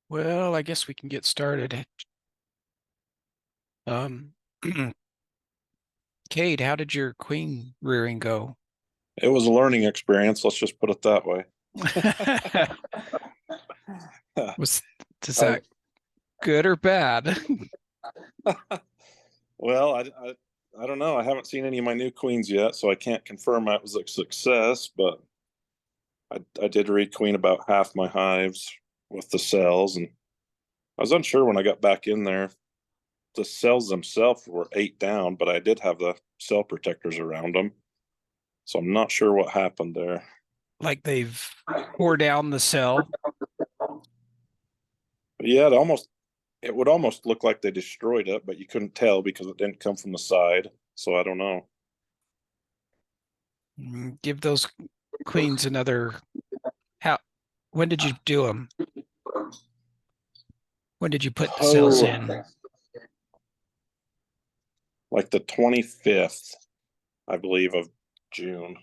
Well, I guess we can get started. Um, Kate, how did your queen rearing go? It was a learning experience. Let's just put it that way. Was is I, that good or bad? well, I don't know. I haven't seen any of my new queens yet, so I can't confirm that was a success. But I did requeen about half my hives with the cells, and I was unsure when I got back in there. The cells themselves were 8 down, but I did have the cell protectors around them, so I'm not sure what happened there. Like they've tore down the cell? But yeah, it would almost look like they destroyed it, but you couldn't tell because it didn't come from the side. So I don't know. Give those queens another. How? When did you do them? When did you put the cells Oh, in? like the 25th, I believe, of June.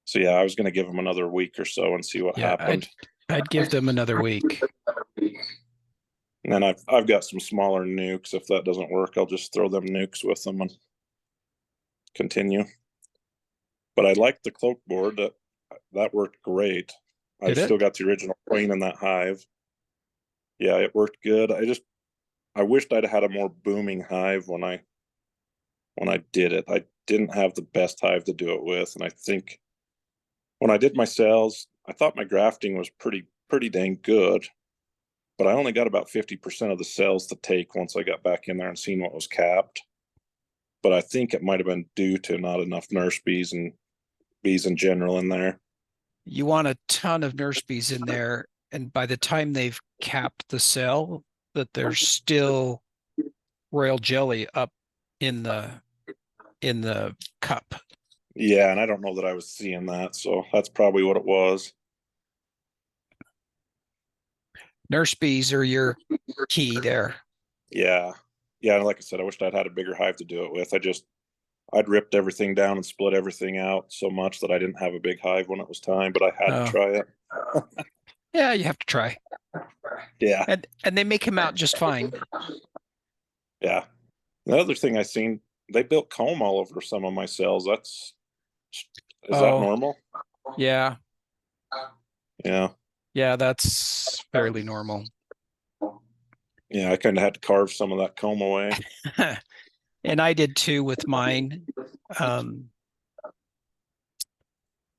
So yeah, I was going to give them another week or so and see what Yeah, happened. I'd give them another week. And then I've got some smaller nukes. If that doesn't work, I'll just throw them nukes with them and continue. But I like the cloak board. That worked great. I've Did still it? got the original queen in that hive. Yeah, it worked good. I wished I'd had a more booming hive when I did it. I didn't have the best hive to do it with, and I think when I did my cells, I thought my grafting was pretty dang good, but I only got about 50% of the cells to take once I got back in there and seen what was capped. But I think it might have been due to not enough nurse bees and bees in general in there. You want a ton of nurse bees in there, and by the time they've capped the cell, that there's still royal jelly up in the cup. Yeah, and I don't know that I was seeing that, so that's probably what it was. Nurse bees are your key there. Yeah. Yeah, and like I said, I wished I'd had a bigger hive to do it with. I'd ripped everything down and split everything out so much that I didn't have a big hive when it was time, but I had to Oh, try it. yeah, you have to try. Yeah. And they make him out just fine. Yeah. The other thing I seen, they built comb all over some of my cells. Is that Oh, normal? yeah. Yeah. Yeah, that's fairly normal. Yeah, I kind of had to carve some of that comb away. And I did too with mine. Um,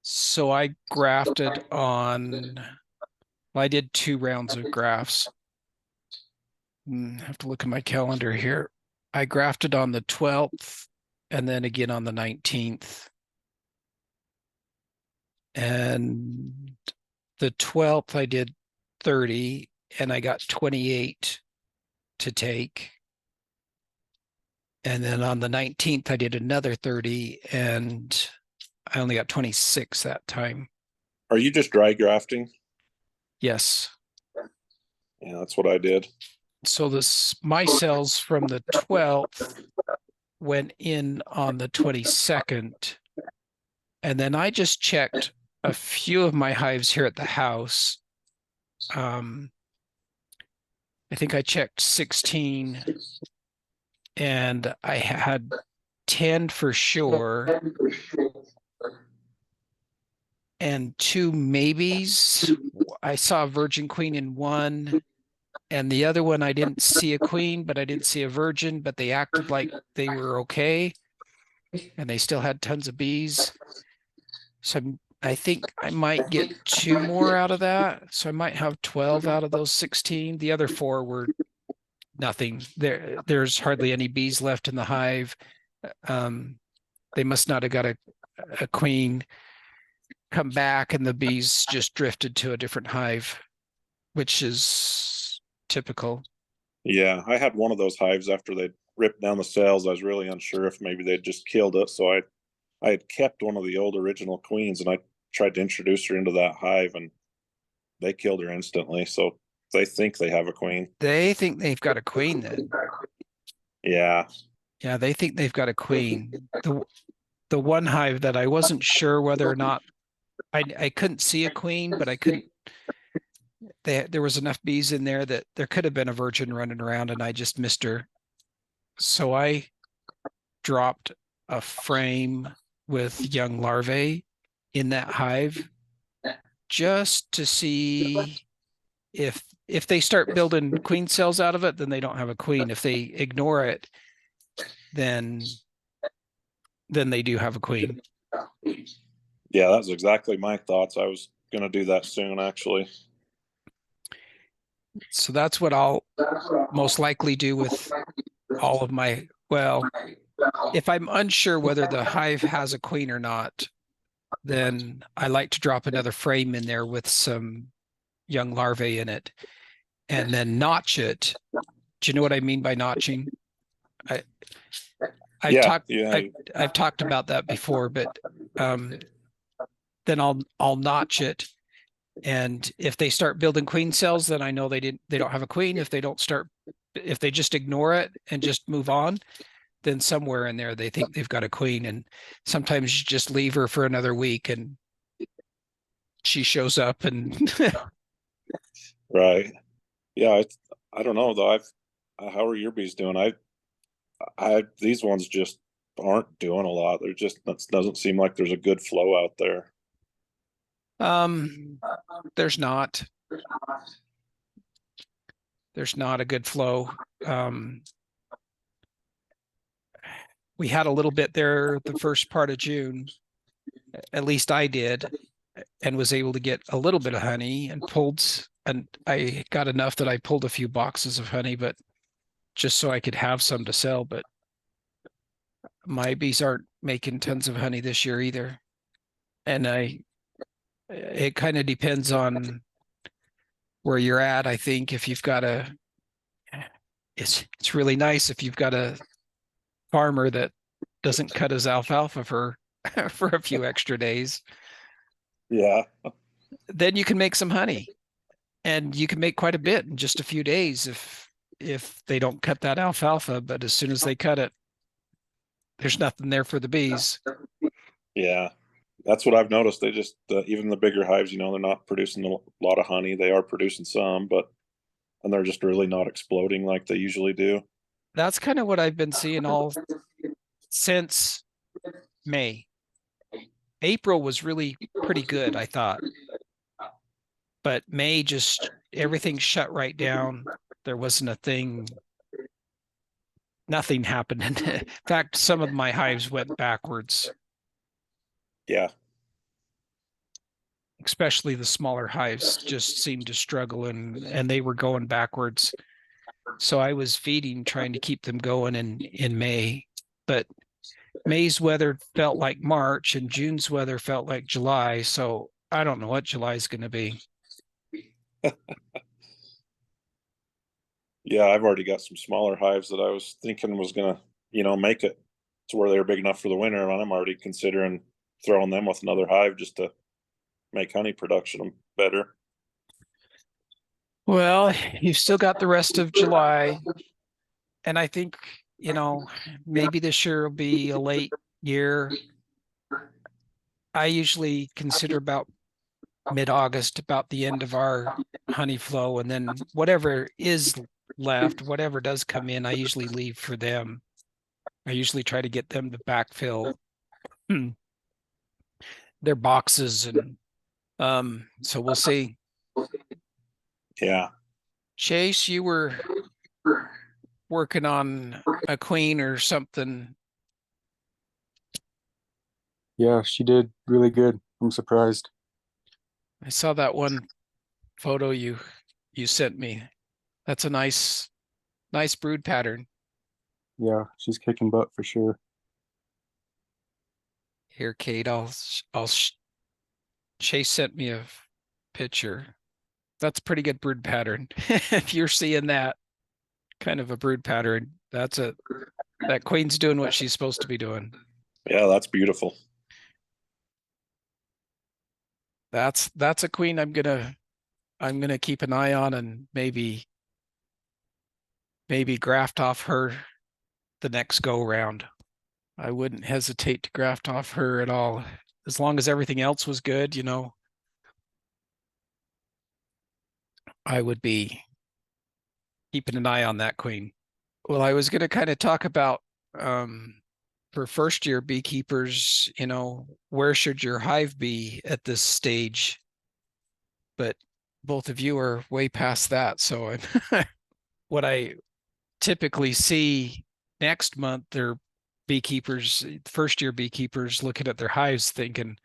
so I grafted on, well, I did 2 rounds of grafts. I have to look at my calendar here. I grafted on the 12th and then again on the 19th. And the 12th, I did 30 and I got 28 to take. And then on the 19th, I did another 30 and I only got 26 that time. Are you just dry grafting? Yes. Yeah, that's what I did. So this my cells from the 12th went in on the 22nd. And then I just checked a few of my hives here at the house. Um, I think I checked 16 and I had 10 for sure and 2 maybes. I saw a virgin queen in one, and the other one I didn't see a queen, but I didn't see a virgin, but they acted like they were okay and they still had tons of bees. So I think I might get 2 more out of that. So I might have 12 out of those 16. The other 4 were nothing. There's hardly any bees left in the hive. Um, they must not have got a queen come back and the bees just drifted to a different hive, which is typical. Yeah, I had one of those hives after they ripped down the cells. I was really unsure if maybe they'd just killed it. So I had kept one of the old original queens and I tried to introduce her into that hive and they killed her instantly. So they think they have a queen. They think they've got a queen then. Yeah. Yeah, they think they've got a queen. The one hive that I wasn't sure whether or not I couldn't see a queen, but I couldn't there was enough bees in there that there could have been a virgin running around, and I just missed her. So I dropped a frame with young larvae in that hive just to see if they start building queen cells out of it, then they don't have a queen. If they ignore it, then they do have a queen. Yeah, that's exactly my thoughts. I was going to do that soon, actually. So that's what I'll most likely do with all of my, well, if I'm unsure whether the hive has a queen or not, then I like to drop another frame in there with some young larvae in it and then notch it. Do you know what I mean by notching? I, I've Yeah, talked yeah, I've talked about that before, but then I'll notch it, and if they start building queen cells, then I know they don't have a queen. If they just ignore it and just move on, then somewhere in there they think they've got a queen. And sometimes you just leave her for another week and she shows up and right. Yeah, I don't know though. How are your bees doing? These ones just aren't doing a lot. They're just, that doesn't seem like there's a good flow out there. um there's not a good flow. Um we had a little bit there the first part of June, at least I did, and was able to get a little bit of honey and I got enough that I pulled a few boxes of honey, but just so I could have some to sell. But my bees aren't making tons of honey this year either. And it kind of depends on where you're at. I think if you've got it's really nice if you've got a farmer that doesn't cut his alfalfa for for a few extra days, Yeah, then you can make some honey, and you can make quite a bit in just a few days if they don't cut that alfalfa. But as soon as they cut it, there's nothing there for the bees. yeah. That's what I've noticed. They just, even the bigger hives, they're not producing a lot of honey. They are producing some, and they're just really not exploding like they usually do. That's kind of what I've been seeing all since May. April was really pretty good, I thought, but May just everything shut right down. There wasn't a thing. Nothing happened. In fact, some of my hives went backwards, Yeah, especially the smaller hives just seemed to struggle, and they were going backwards. So I was feeding, trying to keep them going in May, but May's weather felt like March and June's weather felt like July. So I don't know what July is going to be. yeah. I've already got some smaller hives that I was thinking was gonna, make it to where they were big enough for the winter, and I'm already considering throwing them with another hive just to make honey production better. Well, you've still got the rest of July. And I think, maybe this year will be a late year. I usually consider about mid-August, about the end of our honey flow. And then whatever is left, whatever does come in, I usually leave for them. I usually try to get them to backfill their boxes. And so we'll see. Yeah. Chase, you were working on a queen or something. Yeah, she did really good. I'm surprised. I saw that one photo you sent me. That's a nice brood pattern. Yeah, she's kicking butt for sure. Here, Kate, Chase sent me a picture. That's a pretty good brood pattern. If you're seeing that kind of a brood pattern, that queen's doing what she's supposed to be doing. Yeah, that's beautiful. That's a queen I'm gonna keep an eye on, and maybe graft off her the next go round. I wouldn't hesitate to graft off her at all, as long as everything else was good. I would be keeping an eye on that queen. Well, I was going to kind of talk about for first year beekeepers, where should your hive be at this stage? But both of you are way past that. So what I typically see next month, they're beekeepers, first year beekeepers looking at their hives thinking,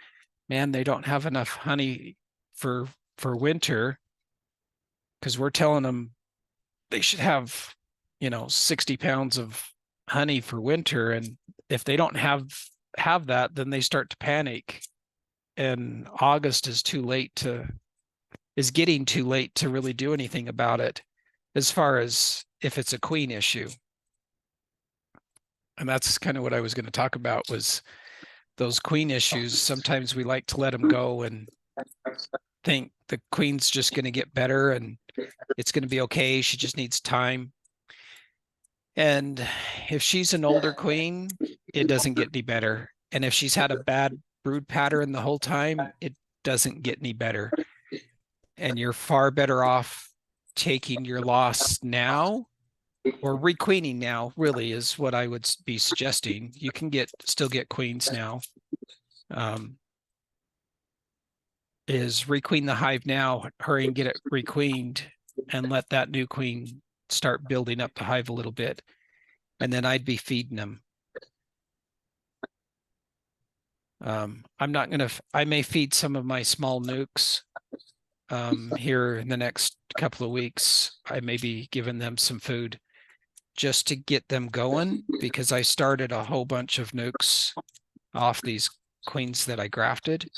man, they don't have enough honey for winter, because we're telling them they should have 60 pounds of honey for winter, and if they don't have that, then they start to panic, and August is getting too late to really do anything about it as far as if it's a queen issue. And that's kind of what I was going to talk about, was those queen issues. Sometimes we like to let them go and think the queen's just going to get better and it's going to be okay. She just needs time. And if she's an older queen, it doesn't get any better. And if she's had a bad brood pattern the whole time, it doesn't get any better. And you're far better off taking your loss now, or requeening now, really, is what I would be suggesting. You can still get queens now. Is requeen the hive now, hurry and get it requeened, and let that new queen start building up the hive a little bit. And then I'd be feeding them. I may feed some of my small nukes here in the next couple of weeks. I may be giving them some food just to get them going, because I started a whole bunch of nukes off these queens that I grafted.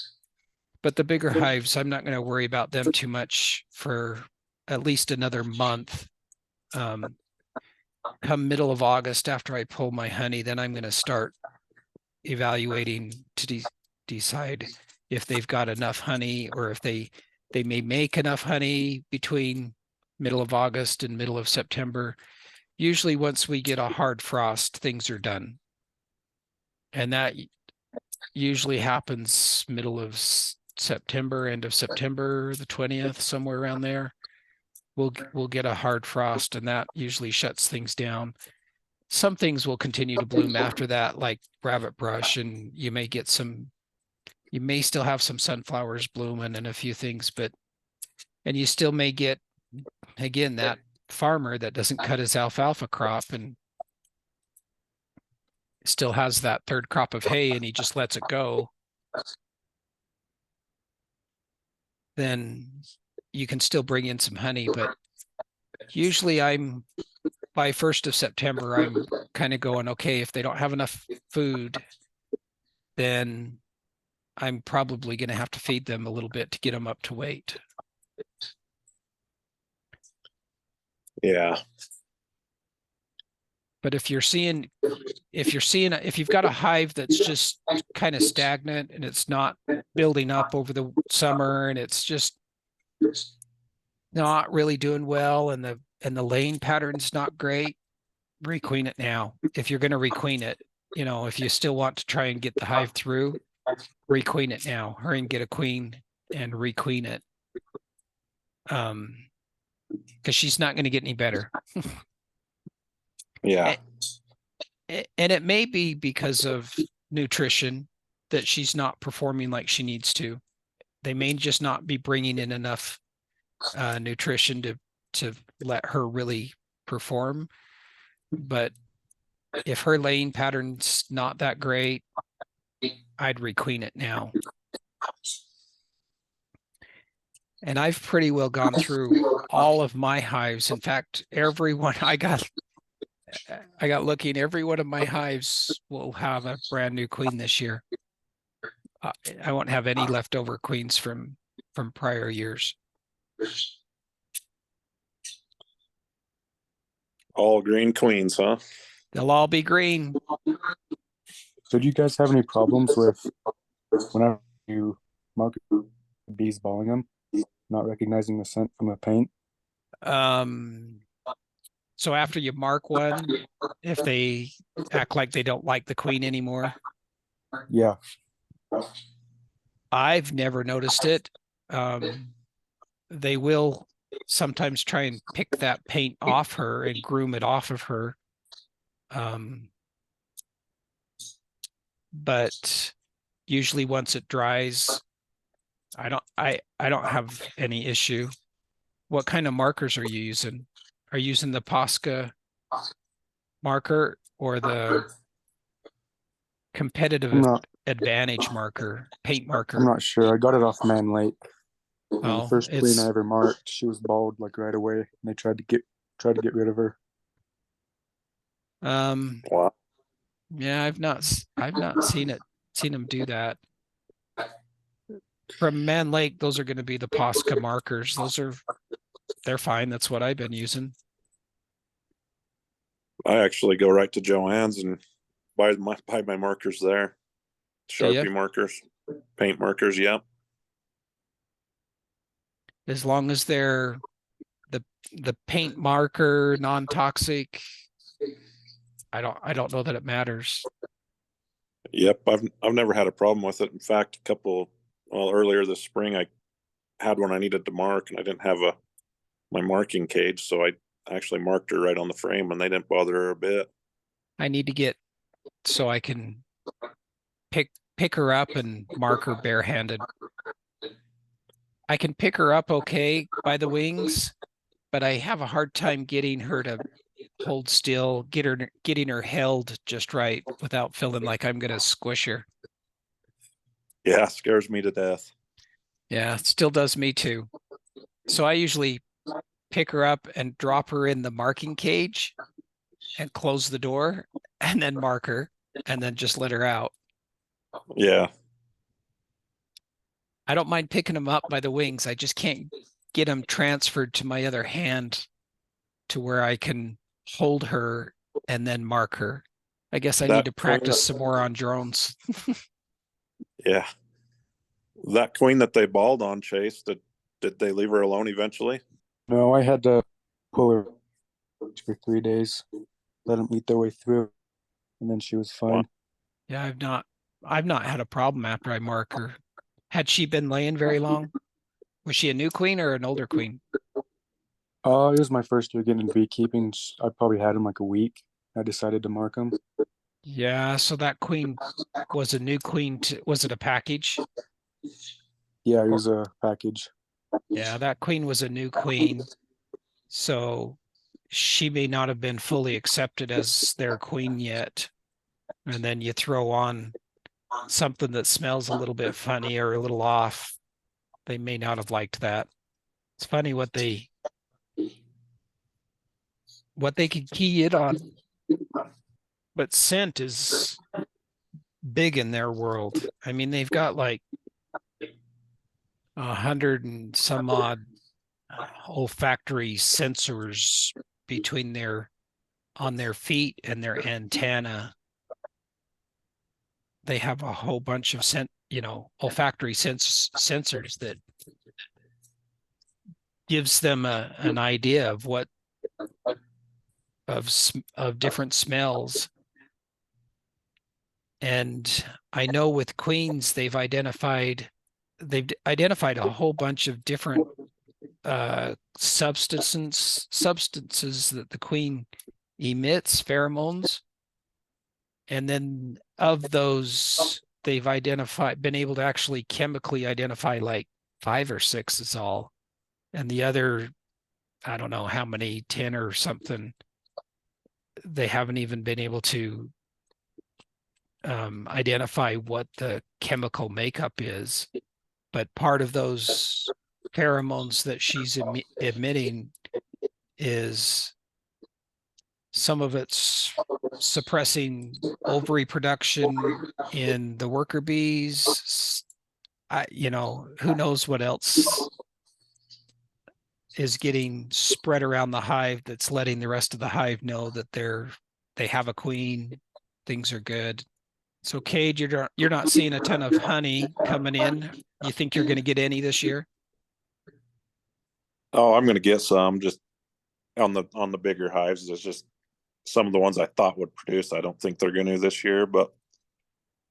But the bigger hives, I'm not going to worry about them too much for at least another month. Come middle of August, after I pull my honey, then I'm going to start evaluating to decide if they've got enough honey, or if they may make enough honey between middle of August and middle of September. Usually once we get a hard frost, things are done. And that usually happens middle of September, end of September, the 20th, somewhere around there. We'll get a hard frost, and that usually shuts things down. Some things will continue to bloom after that, like rabbit brush, and you may still have some sunflowers blooming and a few things, and you still may get, again, that farmer that doesn't cut his alfalfa crop and still has that third crop of hay and he just lets it go. Then you can still bring in some honey, but usually by 1st of September, I'm kind of going, okay, if they don't have enough food, then I'm probably going to have to feed them a little bit to get them up to weight. Yeah. But if you've got a hive that's just kind of stagnant and it's not building up over the summer and it's just not really doing well, and the laying pattern's not great, requeen it now. If you're going to requeen it, if you still want to try and get the hive through, requeen it now. Hurry and get a queen and requeen it. Because she's not going to get any better. Yeah. And it may be because of nutrition that she's not performing like she needs to. They may just not be bringing in enough nutrition to let her really perform. But if her laying pattern's not that great, I'd requeen it now. And I've pretty well gone through all of my hives. In fact, everyone I got looking, every one of my hives will have a brand new queen this year. I won't have any leftover queens from prior years. All green queens, huh? They'll all be green. So do you guys have any problems with whenever you mark bees balling them, not recognizing the scent from the paint? So after you mark one, if they act like they don't like the queen anymore. Yeah. I've never noticed it. They will sometimes try and pick that paint off her and groom it off of her. But usually once it dries, I don't have any issue. What kind of markers are you using? Are you using the Posca marker or the competitive I'm not. advantage marker, paint marker? I'm not sure. I got it off Man Lake. And the Oh, first queen it's I ever marked, she was bald like right away, and they tried to get rid of her. Wow. yeah, I've not seen them do that. From Man Lake, those are going to be the Posca markers. They're fine. That's what I've been using. I actually go right to Joann's and buy my markers there. Do you? Sharpie markers, paint markers. Yep. As long as they're the paint marker non-toxic, I don't know that it matters. Yep. I've never had a problem with it. In fact, earlier this spring, I had one I needed to mark, and I didn't have my marking cage, so I actually marked her right on the frame, and they didn't bother her a bit. I need to get so I can pick her up and mark her barehanded. I can pick her up okay by the wings, but I have a hard time getting her to hold still, getting her held just right without feeling like I'm gonna squish her. Yeah, scares me to death. Yeah, it still does me too. So I usually pick her up and drop her in the marking cage and close the door and then mark her and then just let her out. Yeah. I don't mind picking them up by the wings. I just can't get them transferred to my other hand to where I can hold her and then mark her. I guess I need to practice some more on drones. Yeah. That queen that they balled on, Chase, did they leave her alone eventually? No, I had to pull her for 3 days, let them eat their way through, and then she was fine. Wow. Yeah, I've not had a problem after I mark her. Had she been laying very long? Was she a new queen or an older queen? It was my first year getting beekeeping. I probably had him like a week. I decided to mark him. Yeah, so that queen was a new queen. Was it a package? Yeah, it was a package. Yeah, that queen was a new queen. So she may not have been fully accepted as their queen yet. And then you throw on something that smells a little bit funny or a little off. They may not have liked that. It's funny what they could key it on. But scent is big in their world. I mean, they've got like 100 and some odd olfactory sensors between on their feet and their antenna. They have a whole bunch of olfactory sensors that gives them an idea of what of different smells. And I know with queens they've identified a whole bunch of different substances that the queen emits, pheromones, and then of those they've been able to actually chemically identify like 5 or 6 is all, and the other I don't know how many, 10 or something, they haven't even been able to identify what the chemical makeup is. But part of those pheromones that she's emitting is some of it's suppressing ovary production in the worker bees. Who knows what else is getting spread around the hive that's letting the rest of the hive know that they have a queen, things are good. So Cade, you're not seeing a ton of honey coming in. You think you're going to get any this year? Oh, I'm going to get some just on the bigger hives. There's just some of the ones I thought would produce. I don't think they're going to this year, but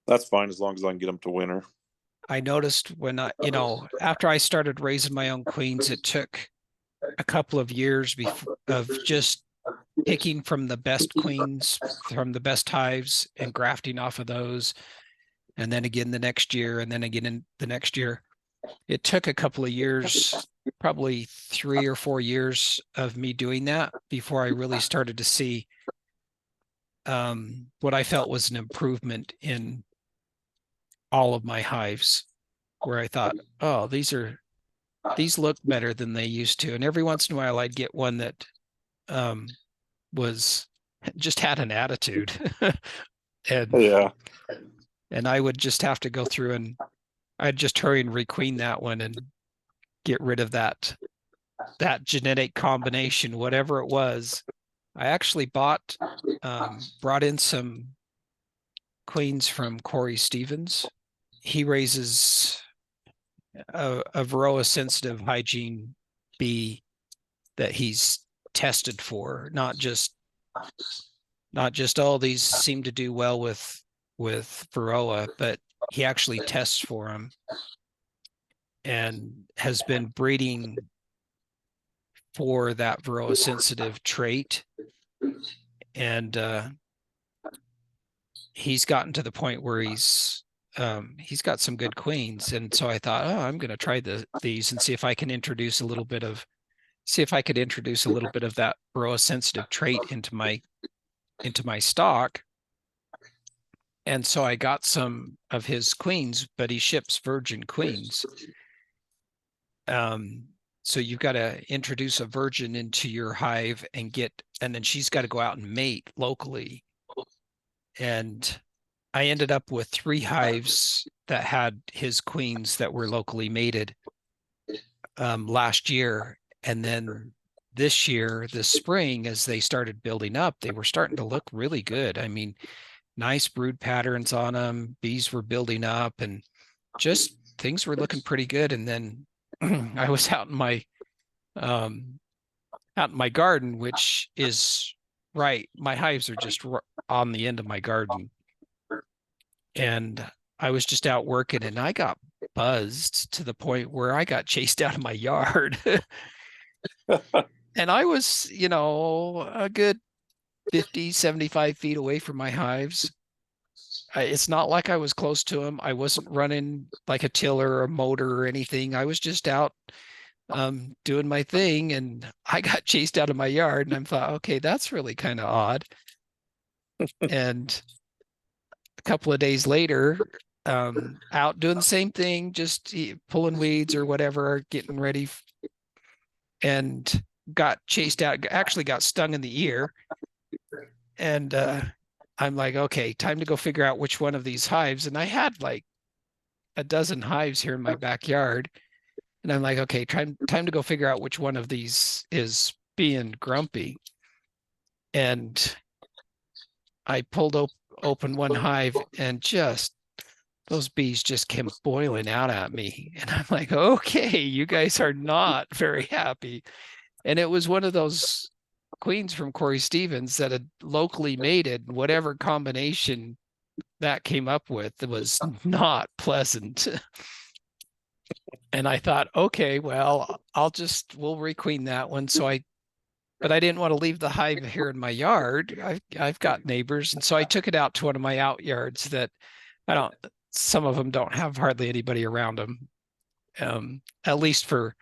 that's fine as long as I can get them to winter. I noticed when after I started raising my own queens, it took a couple of years of just picking from the best queens from the best hives and grafting off of those, and then again the next year, and then again in the next year. It took a couple of years, probably 3 or 4 years of me doing that before I really started to see what I felt was an improvement in all of my hives, where I thought, oh, these look better than they used to. And every once in a while I'd get one that was just had an attitude. and Yeah. and I would just have to go through, and I'd just hurry and requeen that one and get rid of that genetic combination, whatever it was. I actually brought in some queens from Corey Stevens. He raises a Varroa sensitive hygiene bee that he's tested for, not just all these seem to do well with Varroa, but he actually tests for them and has been breeding for that Varroa sensitive trait. And he's gotten to the point where he's got some good queens. And so I thought, oh, I'm going to try these and see if I can introduce a little bit of that Varroa sensitive trait into my stock. And so I got some of his queens, but he ships virgin queens. So you've got to introduce a virgin into your hive and then she's got to go out and mate locally. And I ended up with 3 hives that had his queens that were locally mated last year. And then this year, this spring, as they started building up, they were starting to look really good. I mean, nice brood patterns on them. Bees were building up and just things were looking pretty good. And then I was out in my garden, which is right. My hives are just on the end of my garden. And I was just out working and I got buzzed to the point where I got chased out of my yard. And I was, a good 50, 75 feet away from my hives. It's not like I was close to them. I wasn't running like a tiller or a motor or anything. I was just out doing my thing, and I got chased out of my yard. And I thought, okay, that's really kind of odd. And a couple of days later, out doing the same thing, just pulling weeds or whatever, getting ready, and got chased out, actually got stung in the ear. And I'm like, okay, time to go figure out which one of these hives. And I had like a dozen hives here in my backyard. And I'm like, okay, time to go figure out which one of these is being grumpy. And I pulled open one hive, and just those bees just came boiling out at me. And I'm like, okay, you guys are not very happy. And it was one of those queens from Corey Stevens that had locally mated. Whatever combination that came up with, it was not pleasant. And I thought, okay, well, we'll requeen that one. But I didn't want to leave the hive here in my yard. I've got neighbors. And so I took it out to one of my out yards that some of them don't have hardly anybody around them. At least for,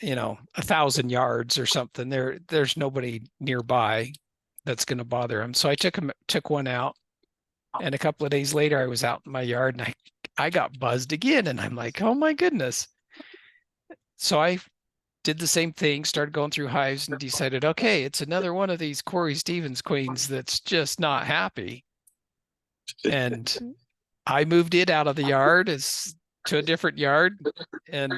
1,000 yards or something, there's nobody nearby that's going to bother them. So I took one out, and a couple of days later I was out in my yard and I got buzzed again, and I'm like, oh my goodness. So I did the same thing, started going through hives and decided, okay, it's another one of these Corey Stevens queens that's just not happy. And I moved it out of the yard to a different yard, and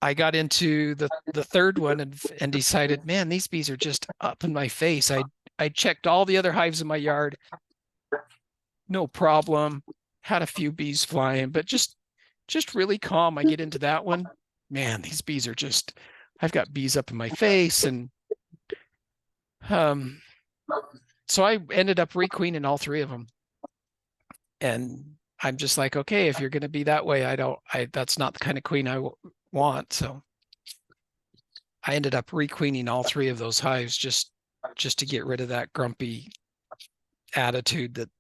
I got into the third one and decided, man, these bees are just up in my face. I checked all the other hives in my yard, no problem. Had a few bees flying, but just really calm. I get into that one, man, these bees are just, I've got bees up in my face. And so I ended up requeening all 3 of them. And I'm just like, okay, if you're going to be that way, that's not the kind of queen want. So I ended up requeening all 3 of those hives just to get rid of that grumpy attitude that,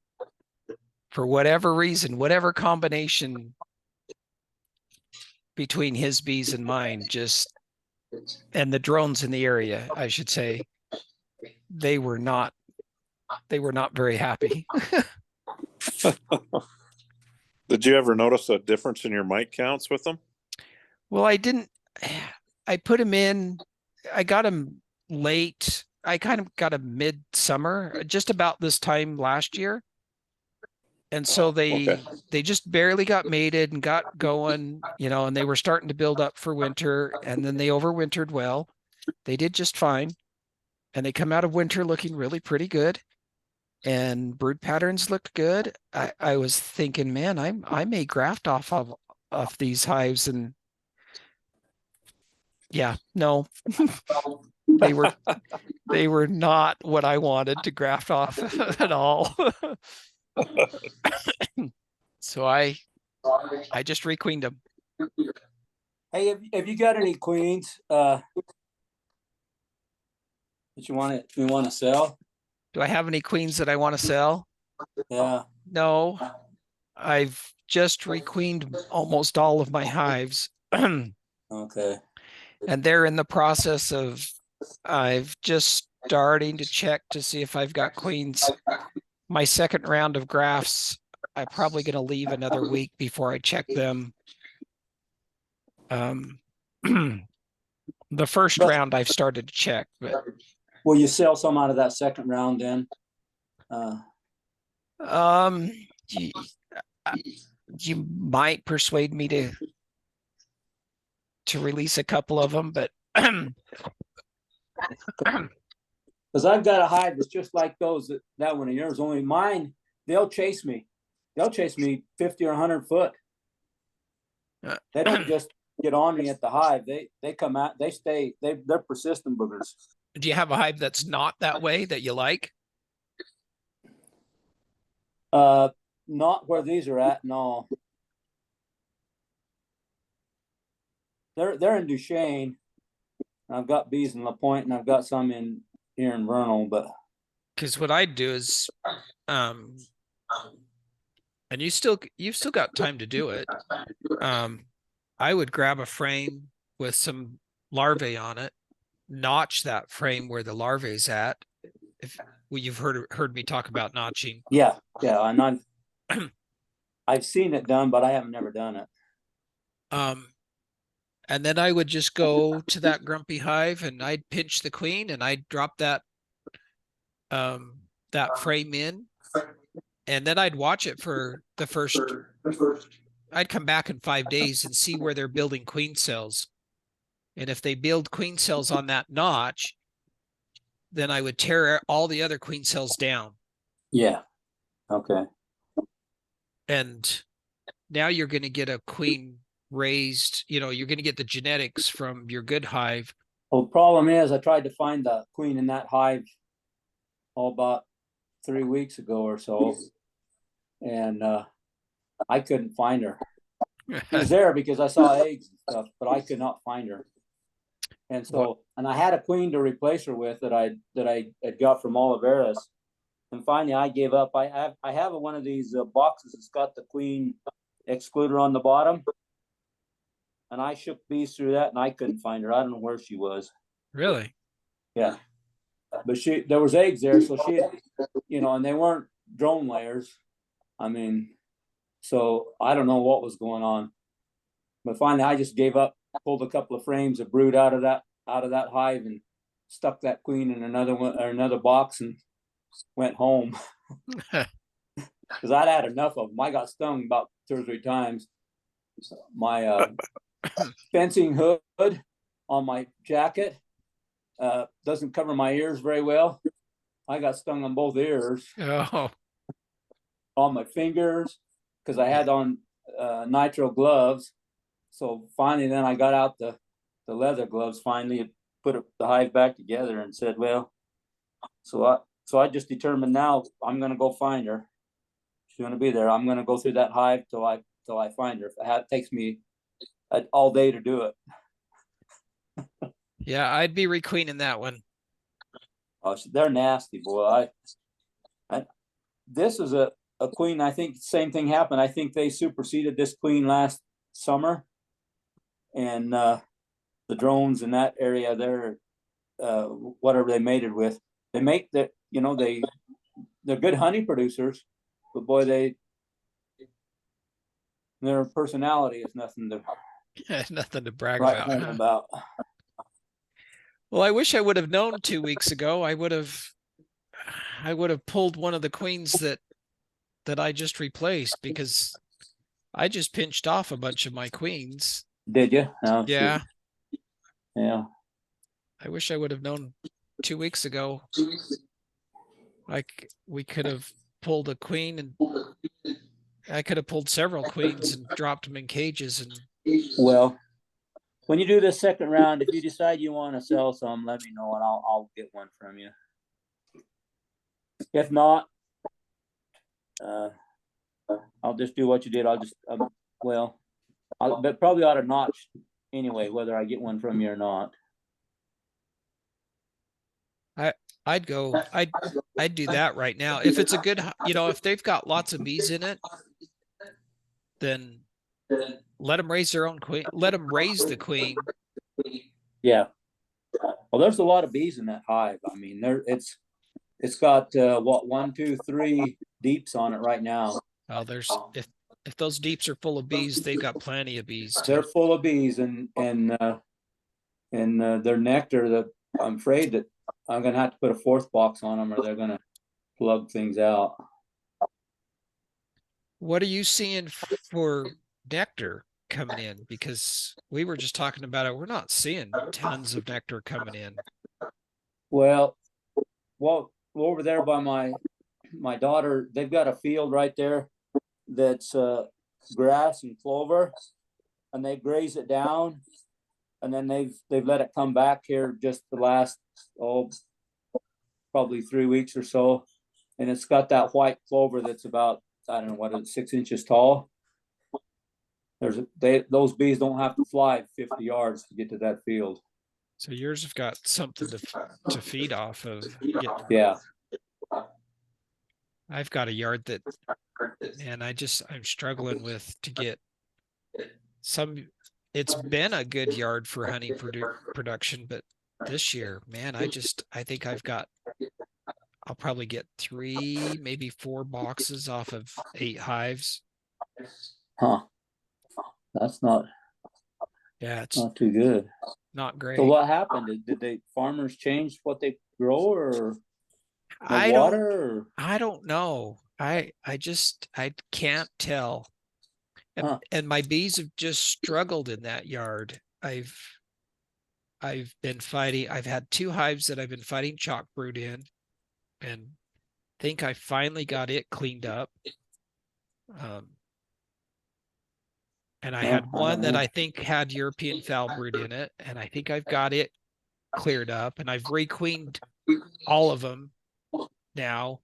for whatever reason, whatever combination between his bees and mine, and the drones in the area, I should say, they were not very happy. Did you ever notice a difference in your mite counts with them? Well, I put him in, I got him late. I kind of got him midsummer, just about this time last year. And so Okay. they just barely got mated and got going, and they were starting to build up for winter, and then they overwintered well. They did just fine. And they come out of winter looking really pretty good. And brood patterns looked good. I was thinking, man, I may graft off of these hives, and yeah, no, they were not what I wanted to graft off at all. So I just requeened them. Hey, have you got any queens that you want to sell? Do I have any queens that I want to sell? Yeah. No, I've just requeened almost all of my hives. Okay. And they're in the process of, I've just starting to check to see if I've got queens. My second round of grafts, I'm probably going to leave another week before I check them. The first round I've started to check, but will you sell some out of that second round then? You might persuade me to release a couple of them, but because I've got a hive that's just like that one of yours. Only mine, they'll chase me 50 or 100 foot. They don't just get on me at the hive. They come out, they stay, they're persistent boogers. Do you have a hive that's not that way that you like? Not where these are at, no. They're in Duchesne. I've got bees in La Pointe, and I've got some here in Vernal, but because what I'd do is, and you've still got time to do it. I would grab a frame with some larvae on it, notch that frame where the larvae's at. You've heard me talk about notching. Yeah, I'm not. I've seen it done, but I haven't never done it. And then I would just go to that grumpy hive, and I'd pinch the queen, and I'd drop that frame in, and then I'd watch it for the first. I'd come back in 5 days and see where they're building queen cells, and if they build queen cells on that notch, then I would tear all the other queen cells down. Yeah. Okay. And now you're going to get a queen raised, you're going to get the genetics from your good hive. Well, the problem is I tried to find the queen in that hive about 3 weeks ago or so, and I couldn't find her. She was there because I saw eggs and stuff, but I could not find her. And so, and I had a queen to replace her with that I had got from Oliveras. And finally, I gave up. I have one of these boxes that's got the queen excluder on the bottom, and I shook bees through that, and I couldn't find her. I don't know where she was. Really? Yeah, but there was eggs there, so she, and they weren't drone layers. I mean, so I don't know what was going on. But finally, I just gave up. Pulled a couple of frames of brood out of that hive and stuck that queen in another box and went home because I'd had enough of them. I got stung about 2 or 3 times. My fencing hood on my jacket doesn't cover my ears very well. I got stung on both ears. Oh. On my fingers because I had on nitrile gloves. So finally, then I got out the leather gloves. Finally, put the hive back together and said, "Well," so I just determined now I'm going to go find her. She's going to be there. I'm going to go through that hive till I find her. If it takes me all day to do it. Yeah, I'd be requeening that one. Oh, they're nasty, boy. This is a queen. I think same thing happened. I think they superseded this queen last summer, and the drones in that area, they're whatever they mated with, they make that, you know, they're good honey producers, but boy, their personality is nothing to Nothing to brag write about. home Huh? about. Well, I wish I would have known 2 weeks ago. I would have pulled one of the queens that I just replaced, because I just pinched off a bunch of my queens. Did you? Oh, Yeah. shoot. Yeah. I wish I would have known 2 weeks ago. Like, we could have pulled a queen, and I could have pulled several queens and dropped them in cages. And Well, when you do this second round, if you decide you want to sell some, let me know and I'll get one from you. If not, I'll just do what you did. I'll just but probably ought to notch anyway, whether I get one from you or not. I'd do that right now. If it's a good, if they've got lots of bees in it, then let them raise their own queen. Let them raise the queen. Yeah. Well, there's a lot of bees in that hive. I mean, it's got what, 1, 2, 3 deeps on it right now. Well, if those deeps are full of bees, they've got plenty of bees too. They're full of bees, and their nectar. I'm afraid that I'm gonna have to put a 4th box on them, or they're gonna plug things out. What are you seeing for nectar coming in? Because we were just talking about it. We're not seeing tons of nectar coming in. Well, over there by my daughter, they've got a field right there that's grass and clover, and they graze it down, and then they've let it come back here just the last probably 3 weeks or so, and it's got that white clover that's about, I don't know what it's 6 inches tall. Those bees don't have to fly 50 yards to get to that field. So yours have got something to feed off of. Yeah. I've got a yard that, and I'm struggling with to get some. It's been a good yard for honey production, but this year, man, I think I'll probably get 3, maybe 4 boxes off of 8 hives. Huh. That's not. Yeah, it's not too good. Not great. So what happened? Did farmers change what they grow, or I don't know. I can't tell. And my bees have just struggled in that yard. I've been fighting. I've had 2 hives that I've been fighting chalk brood in, and think I finally got it cleaned up. And I had one that I think had European foul brood in it, and I think I've got it cleared up, and I've requeened all of them now,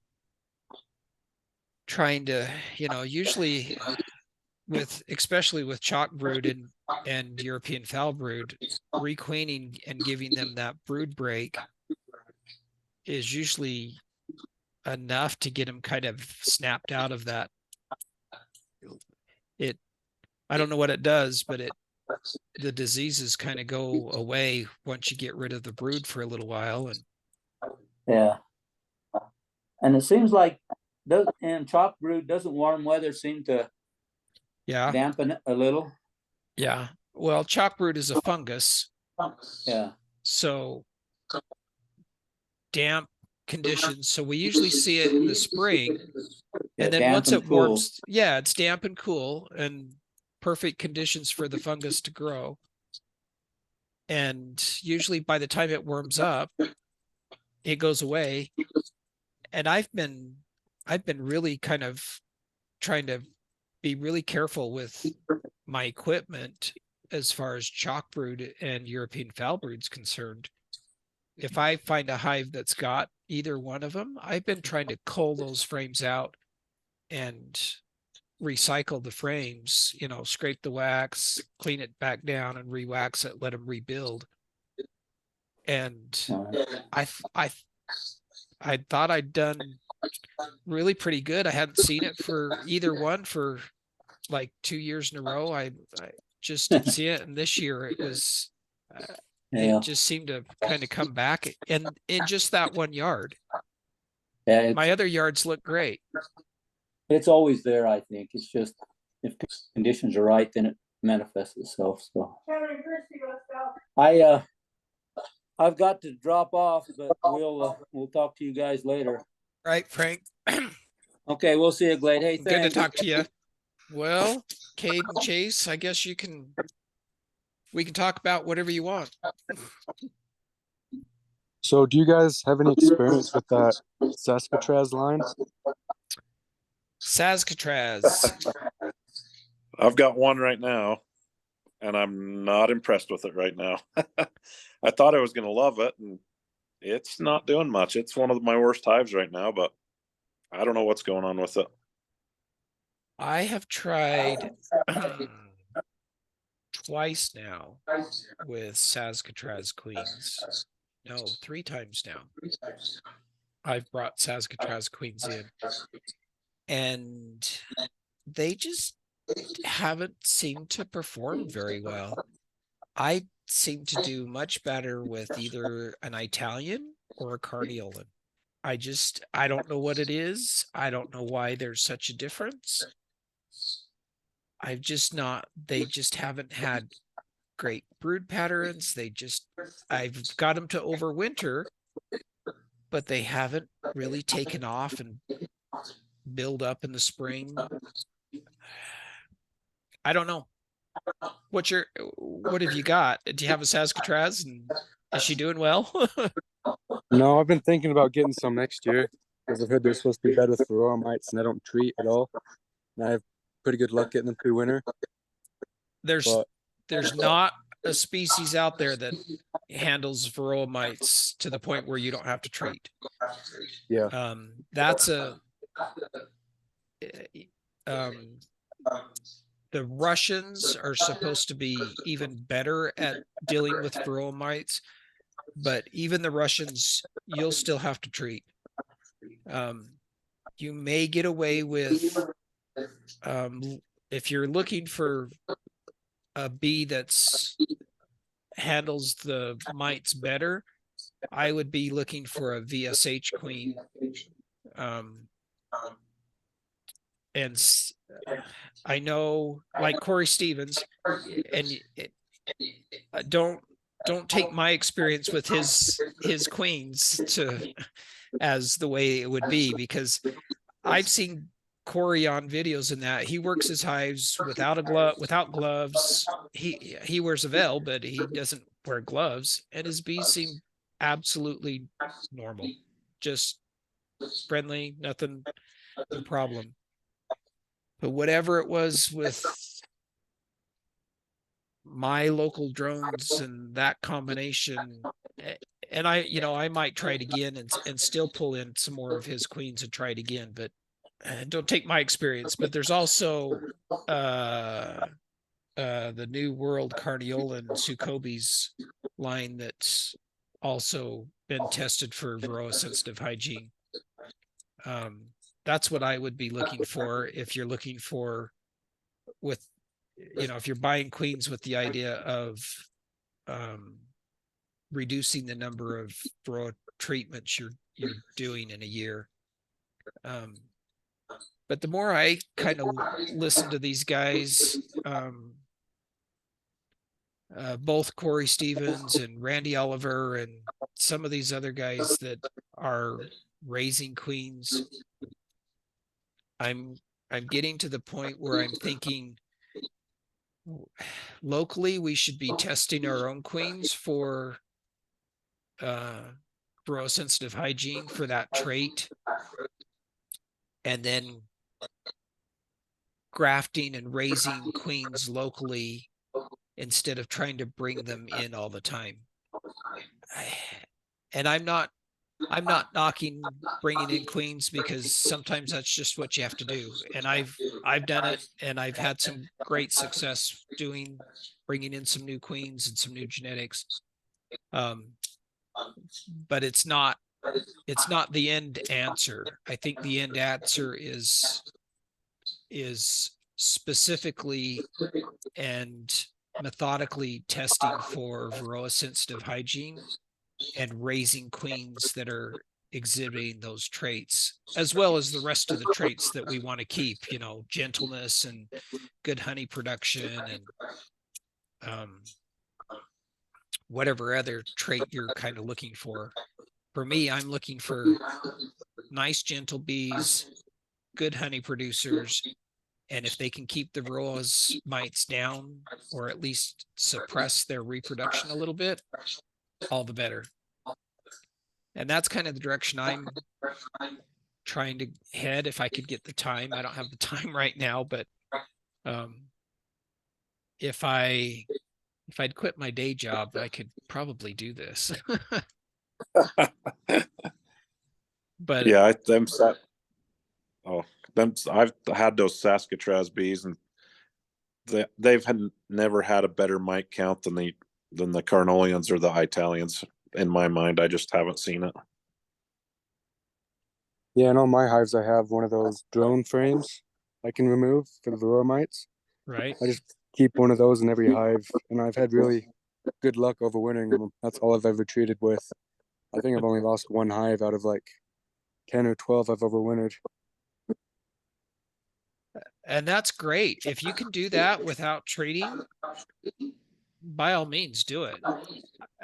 trying to, usually especially with chalk brood and European foul brood, requeening and giving them that brood break is usually enough to get them kind of snapped out of that. I don't know what it does, but the diseases kind of go away once you get rid of the brood for a little while. And it seems like chalk brood, doesn't warm weather seem to dampen it a little? Yeah. Well, chalk brood is a fungus. Yeah. So damp conditions. So we usually see it in the spring. And then once it warms, it's damp and cool and perfect conditions for the fungus to grow. And usually by the time it warms up, it goes away. And I've been really kind of trying to be really careful with my equipment as far as chalk brood and European foul brood is concerned. If I find a hive that's got either one of them, I've been trying to cull those frames out and recycle the frames, scrape the wax, clean it back down and re-wax it, let them rebuild. And I thought I'd done really pretty good. I hadn't seen it for either one for like 2 years in a row. I just didn't see it. And this year it was, it just seemed to kind of come back and in just that one yard. Yeah, my other yards look great. It's always there, I think. It's just if conditions are right, then it manifests itself. So I've got to drop off, but we'll talk to you guys later. Right, Frank? Okay, we'll see you, Glade. Hey, thanks. Good to talk to you. Well, Cade and Chase, I guess we can talk about whatever you want. So do you guys have any experience with that Saskatraz line? Saskatraz. I've got one right now, and I'm not impressed with it right now. I thought I was going to love it, and it's not doing much. It's one of my worst hives right now, but I don't know what's going on with it. I have tried twice now with Saskatraz Queens. No, 3 times now. I've brought Saskatraz Queens in, and they just haven't seemed to perform very well. I seem to do much better with either an Italian or a Carniolan. I don't know what it is. I don't know why there's such a difference. They just haven't had great brood patterns. I've got them to overwinter, but they haven't really taken off and build up in the spring. I don't know. What have you got? Do you have a Saskatraz, and is she doing well? No, I've been thinking about getting some next year because I've heard they're supposed to be better with varroa mites and I don't treat at all. And I have pretty good luck getting them through winter. There's not a species out there that handles varroa mites to the point where you don't have to treat. Yeah. The Russians are supposed to be even better at dealing with varroa mites, but even the Russians, you'll still have to treat. You may get away with, if you're looking for a bee that's handles the mites better, I would be looking for a VSH queen. And I know, like Corey Stevens, and don't take my experience with his queens as the way it would be, because I've seen Corey on videos in that he works his hives without gloves. He wears a veil, but he doesn't wear gloves, and his bees seem absolutely normal, just friendly, nothing, no problem. But whatever it was with my local drones and that combination, and I might try it again and still pull in some more of his queens and try it again, but don't take my experience. But there's also the New World Carniolan Sukobi's line that's also been tested for varroa sensitive hygiene. That's what I would be looking for if you're looking for if you're buying queens with the idea of reducing the number of varroa treatments you're doing in a year. But the more I kind of listen to these guys, both Corey Stevens and Randy Oliver and some of these other guys that are raising queens, I'm getting to the point where I'm thinking locally we should be testing our own queens for varroa sensitive hygiene for that trait, and then grafting and raising queens locally instead of trying to bring them in all the time. And I'm not knocking bringing in queens, because sometimes that's just what you have to do. And I've I've done it, and I've had some great success bringing in some new queens and some new genetics. But it's not the end answer. I think the end answer is specifically and methodically testing for Varroa sensitive hygiene and raising queens that are exhibiting those traits, as well as the rest of the traits that we want to keep, gentleness and good honey production and whatever other trait you're kind of looking for. For me, I'm looking for nice, gentle bees, good honey producers, and if they can keep the Varroa mites down or at least suppress their reproduction a little bit, all the better. And that's kind of the direction I'm trying to head if I could get the time. I don't have the time right now, but if I'd quit my day job, I could probably do this. But yeah, I've had those Saskatraz bees, and they've never had a better mite count than the Carnolians or the Italians. In my mind, I just haven't seen it. Yeah, in all my hives, I have one of those drone frames I can remove for the Varroa mites. right. I just keep one of those in every hive, and I've had really good luck overwintering them. That's all I've ever treated with. I think I've only lost one hive out of like 10 or 12 I've overwintered. And that's great. If you can do that without treating, by all means, do it. Yeah,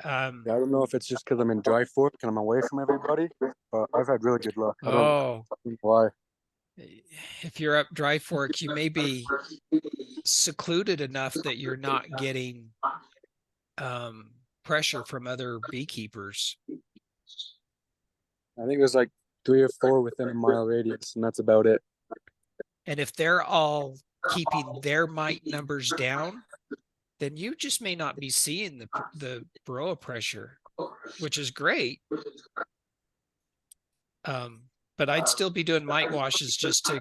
I don't know if it's just because I'm in dry fork and I'm away from everybody, but I've had really good luck. I don't know why. If you're up dry fork, you may be secluded enough that you're not getting pressure from other beekeepers. I think there's like 3 or 4 within a mile radius, and that's about it. And if they're all keeping their mite numbers down, then you just may not be seeing the Varroa pressure, which is great. But I'd still be doing mite washes just to,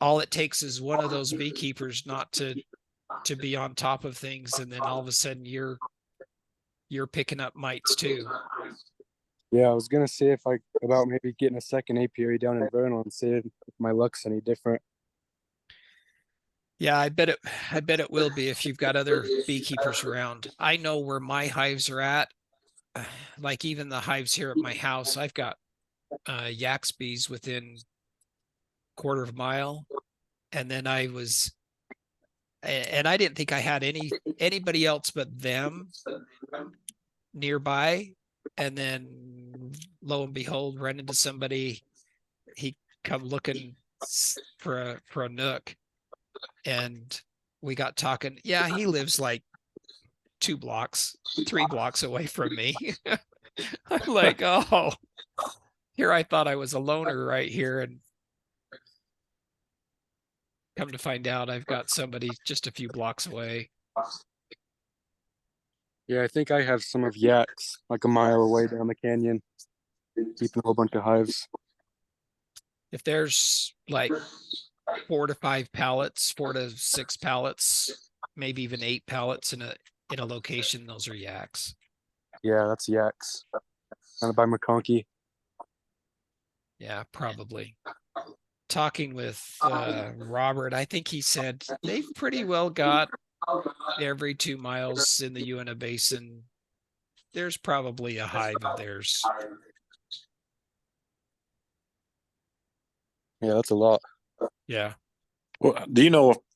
all it takes is one of those beekeepers not to be on top of things, and then all of a sudden you're picking up mites too. Yeah, I was gonna say about maybe getting a second apiary down in Vernal and see if my luck's any different. Yeah, I bet it will be if you've got other beekeepers around. I know where my hives are at. Like even the hives here at my house, I've got yaks bees within quarter of a mile. And then I didn't think I had anybody else but them nearby. And then lo and behold, run into somebody. He come looking for a nook, and we got talking. Yeah, he lives like 3 blocks away from me. I'm like, oh, here I thought I was a loner right here, and come to find out I've got somebody just a few blocks away. Yeah, I think I have some of yaks like a mile away down the canyon, keeping a whole bunch of hives. If there's like 4 to 5 pallets, 4 to 6 pallets, maybe even 8 pallets in a location, those are yaks. Yeah, that's yaks. Kind of by McConkey. Yeah, probably. Talking with Robert, I think he said they've pretty well got every 2 miles in the Uinta Basin. There's probably a hive of theirs. Yeah, that's a lot. Yeah. Well,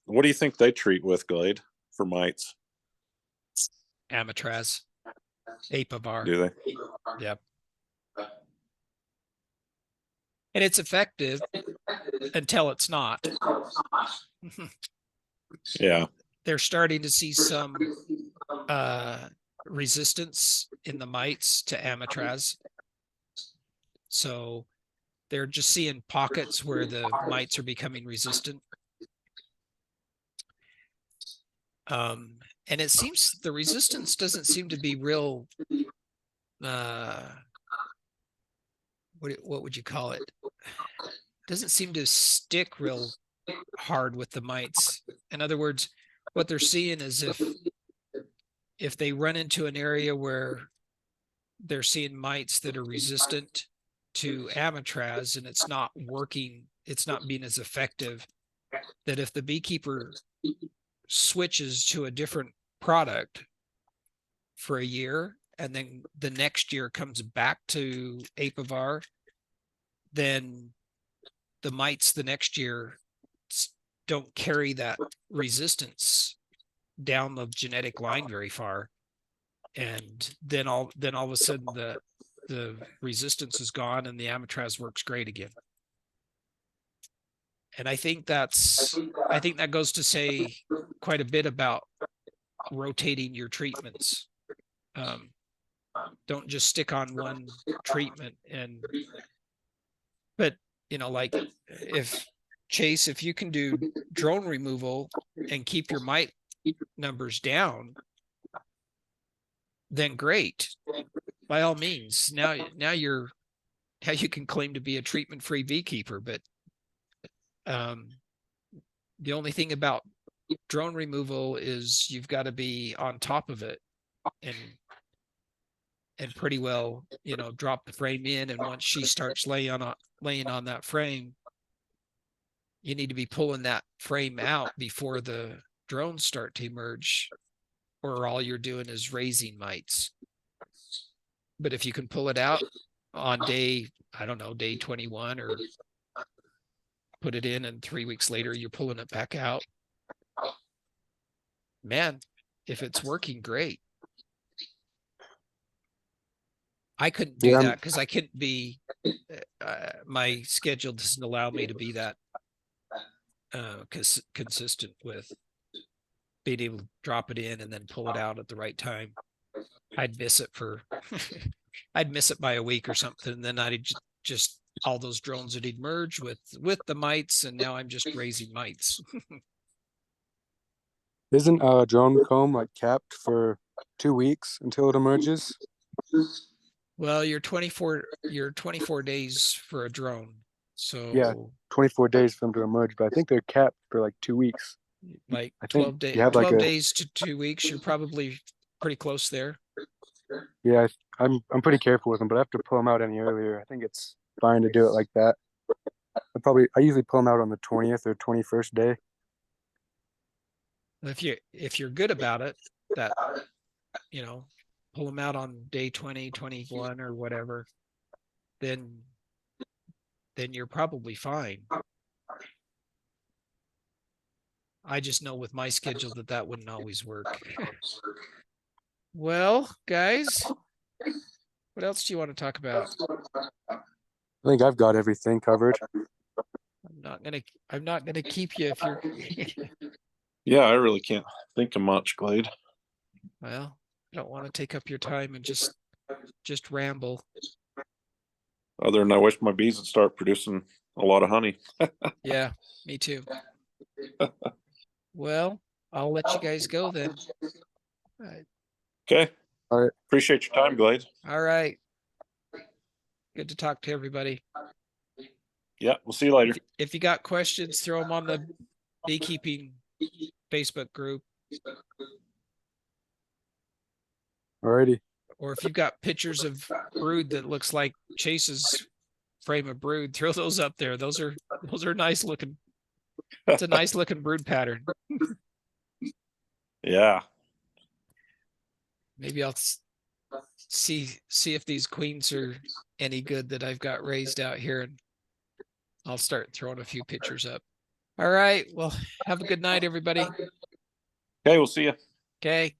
what do you think they treat with, Glade, for mites? Amatraz. Apivar. Do they? Yep. And it's effective until it's not. Yeah. They're starting to see some resistance in the mites to Amatraz. So they're just seeing pockets where the mites are becoming resistant. And it seems the resistance doesn't seem to be real, what would you call it? Doesn't seem to stick real hard with the mites. In other words, what they're seeing is if they run into an area where they're seeing mites that are resistant to amatraz and it's not working, it's not being as effective, that if the beekeeper switches to a different product for a year and then the next year comes back to Apivar, then the mites the next year don't carry that resistance down the genetic line very far. And then all of a sudden the resistance is gone and the amatraz works great again. And I think that goes to say quite a bit about rotating your treatments. Don't just stick on one treatment. But like if you can do drone removal and keep your mite numbers down, then great, by all means. Now you can claim to be a treatment-free beekeeper. But the only thing about drone removal is you've got to be on top of it and pretty well, drop the frame in. And once she starts laying on that frame, you need to be pulling that frame out before the drones start to emerge, or all you're doing is raising mites. But if you can pull it out on day 21, or put it in and 3 weeks later you're pulling it back out, man, if it's working, great. I couldn't do that because I couldn't be, my schedule doesn't allow me to be that consistent with being able to drop it in and then pull it out at the right time. I'd miss it by a week or something. And then I'd just all those drones would emerge with the mites, and now I'm just raising mites. Isn't a drone comb like capped for 2 weeks until it emerges? Well, you're 24 days for a drone. So yeah, 24 days for them to emerge, but I think they're capped for like 2 weeks. Like I 12 think days, you have 12 like days to 2 weeks. You're probably pretty close there. Yeah, I'm pretty careful with them, but I have to pull them out any earlier. I think it's fine to do it like that. I usually pull them out on the 20th or 21st day. If you're good about it, that pull them out on day 20, 21 or whatever, then you're probably fine. I just know with my schedule that wouldn't always work. Well, guys, what else do you want to talk about? I think I've got everything covered. I'm not gonna keep you if you're Yeah, I really can't think of much, Glade. Well, I don't want to take up your time and just ramble. Other than I wish my bees would start producing a lot of honey. Yeah, me too. Well, I'll let you guys go then. Okay. All right. Appreciate your time, Glade. All right. Good to talk to everybody. Yeah, we'll see you later. If you got questions, throw them on the beekeeping Facebook group. Alrighty. Or if you've got pictures of brood that looks like Chase's frame of brood, throw those up there. Those are nice looking. It's a nice looking brood pattern. Yeah. Maybe I'll see if these queens are any good that I've got raised out here, and I'll start throwing a few pictures up. All right. Well, have a good night, everybody. Okay, we'll see you. Okay.